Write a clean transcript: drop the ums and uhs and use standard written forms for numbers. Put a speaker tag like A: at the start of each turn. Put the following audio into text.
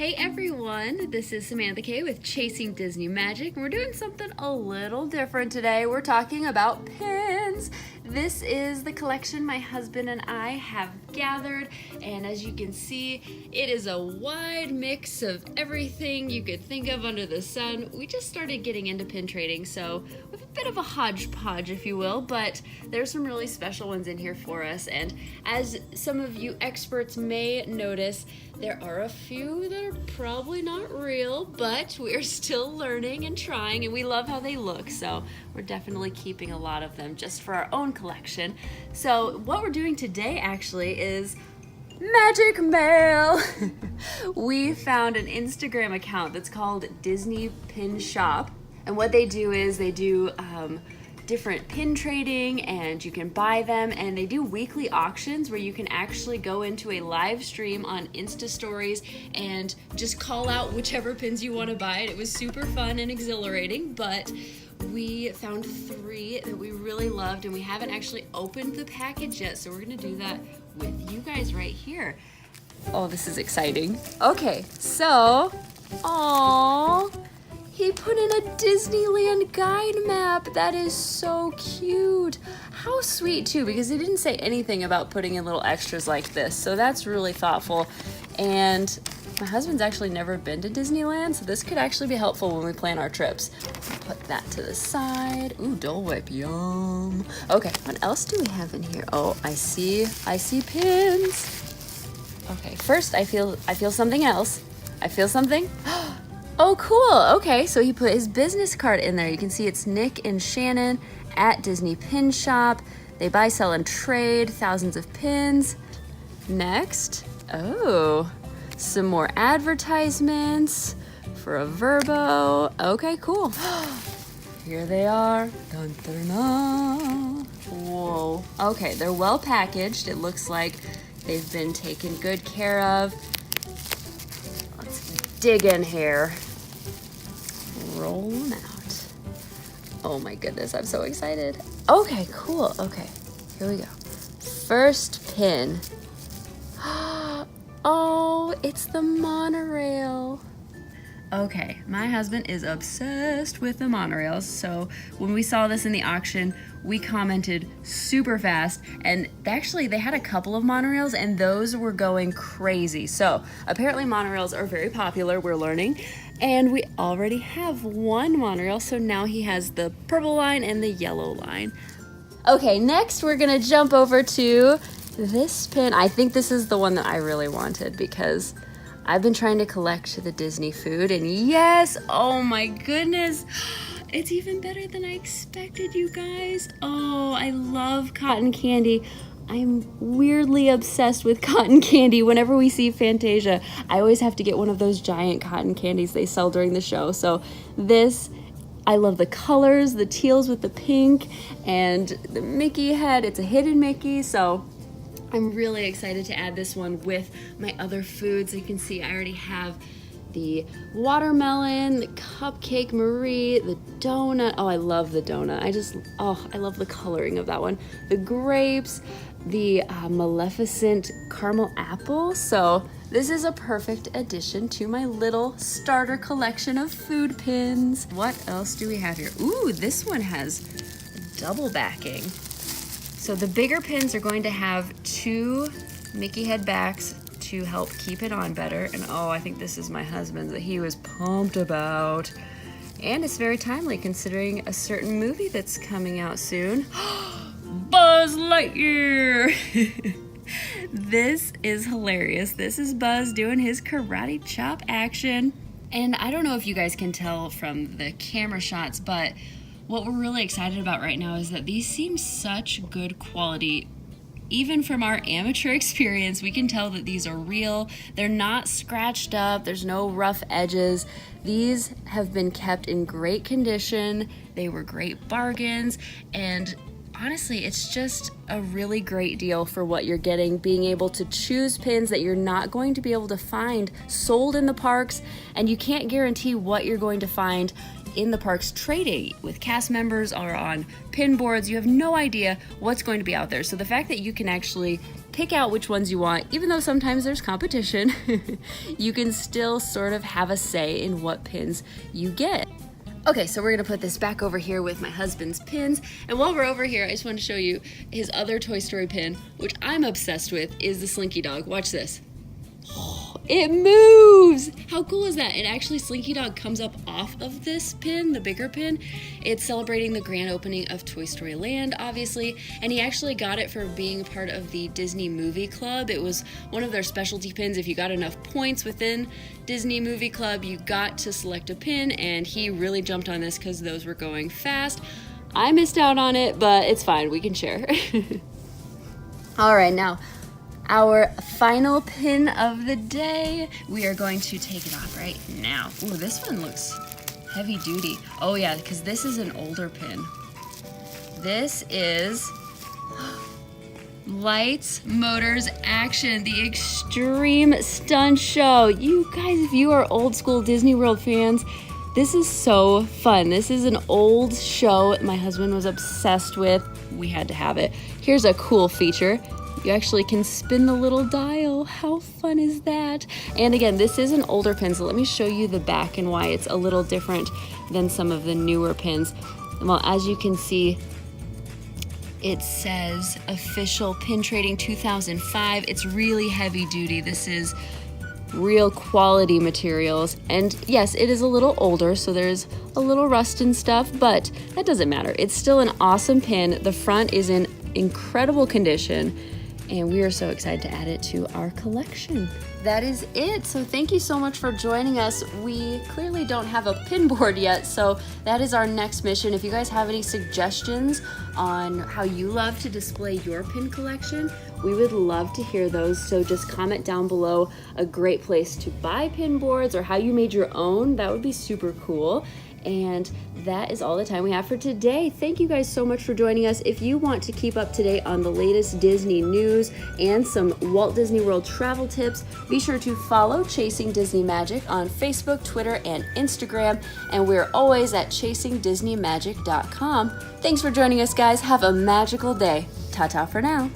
A: Hey everyone, this is Samantha Kay with Chasing Disney Magic, and we're doing something a little different today. We're talking about pins. This is the collection my husband and I have gathered, and as you can see, it is a wide mix of everything you could think of under the sun. We just started getting into pin trading, so we have a bit of a hodgepodge, if you will, but there's some really special ones in here for us, and as some of you experts may notice, there are a few that are probably not real, but we're still learning and trying, and we love how they look, so we're definitely keeping a lot of them just for our own collection. So what we're doing today actually is Magic Mail. We found an Instagram account that's called Disney Pin Shop, and what they do is they do different pin trading, and you can buy them, and they do weekly auctions where you can actually go into a live stream on Insta stories and just call out whichever pins you want to buy. It was super fun and exhilarating, but we found 3 that we really loved, and we haven't actually opened the package yet, so we're gonna do that with you guys right here. Oh, this is exciting. Okay, so aww, he put in a Disneyland guide map. That is so cute. How sweet too, because he didn't say anything about putting in little extras like this. So that's really thoughtful. And my husband's actually never been to Disneyland, so this could actually be helpful when we plan our trips. Put that to the side. Ooh, Dole Whip, yum. Okay, what else do we have in here? Oh, I see pins. Okay, first I feel something else. I feel something. Oh, cool. Okay, so he put his business card in there. You can see it's Nick and Shannon at Disney Pin Shop. They buy, sell, and trade thousands of pins. Next, oh, some more advertisements for a Verbo. Okay, cool. Here they are. Dun, dun, dun. Whoa. Okay, they're well packaged. It looks like they've been taken good care of. Let's dig in here. Roll them out. Oh my goodness, I'm so excited. Okay, cool. Okay, here we go. First pin. Oh, it's the monorail. Okay, my husband is obsessed with the monorails, so when we saw this in the auction, we commented super fast, and actually they had a couple of monorails and those were going crazy. So apparently monorails are very popular, we're learning, and we already have one monorail, so now he has the purple line and the yellow line. Okay, next we're gonna jump over to this pin. I think this is the one that I really wanted because I've been trying to collect the Disney food, and yes, oh my goodness, it's even better than I expected, you guys. Oh, I love cotton candy. I'm weirdly obsessed with cotton candy. Whenever we see Fantasia, I always have to get one of those giant cotton candies they sell during the show. So this, I love the colors, the teals with the pink, and the Mickey head. It's a hidden Mickey, so I'm really excited to add this one with my other foods. You can see I already have the watermelon, the cupcake Marie, the donut. Oh, I love the donut. I love the coloring of that one. The grapes, the Maleficent caramel apple. So this is a perfect addition to my little starter collection of food pins. What else do we have here? Ooh, this one has double backing. So the bigger pins are going to have 2 Mickey head backs to help keep it on better. And oh, I think this is my husband's that he was pumped about. And it's very timely considering a certain movie that's coming out soon. Buzz Lightyear! This is hilarious. This is Buzz doing his karate chop action. And I don't know if you guys can tell from the camera shots, but what we're really excited about right now is that these seem such good quality. Even from our amateur experience, we can tell that these are real. They're not scratched up. There's no rough edges. These have been kept in great condition. They were great bargains. And honestly, it's just a really great deal for what you're getting, being able to choose pins that you're not going to be able to find sold in the parks, and you can't guarantee what you're going to find in the parks trading with cast members or on pin boards. You have no idea what's going to be out there. So the fact that you can actually pick out which ones you want. Even though sometimes there's competition, you can still sort of have a say in what pins you get. Okay, so we're gonna put this back over here with my husband's pins. And while we're over here, I just want to show you his other Toy Story pin, which I'm obsessed with, is the Slinky Dog. Watch this. It moves! How cool is that? It actually, Slinky Dog comes up off of this pin, the bigger pin. It's celebrating the grand opening of Toy Story Land, obviously, and he actually got it for being part of the Disney Movie Club. It was one of their specialty pins. If you got enough points within Disney Movie Club, you got to select a pin, and he really jumped on this because those were going fast. I missed out on it, but it's fine. We can share. All right, now, our final pin of the day. We are going to take it off right now. Ooh, this one looks heavy duty. Oh yeah, because this is an older pin. This is Lights, Motors, Action, the Extreme Stunt Show. You guys, if you are old school Disney World fans, this is so fun. This is an old show my husband was obsessed with. We had to have it. Here's a cool feature. You actually can spin the little dial. How fun is that? And again, this is an older pin, so let me show you the back and why it's a little different than some of the newer pins. Well, as you can see, it says Official Pin Trading 2005. It's really heavy duty. This is real quality materials. And yes, it is a little older, so there's a little rust and stuff, but that doesn't matter. It's still an awesome pin. The front is in incredible condition, and we are so excited to add it to our collection. That is it. So thank you so much for joining us. We clearly don't have a pin board yet, so that is our next mission. If you guys have any suggestions on how you love to display your pin collection, we would love to hear those. So just comment down below a great place to buy pin boards or how you made your own. That would be super cool. And that is all the time we have for today. Thank you guys so much for joining us. If you want to keep up to date on the latest Disney news and some Walt Disney World travel tips, be sure to follow Chasing Disney Magic on Facebook, Twitter, and Instagram. And we're always at chasingdisneymagic.com. Thanks for joining us, guys. Have a magical day. Ta-ta for now.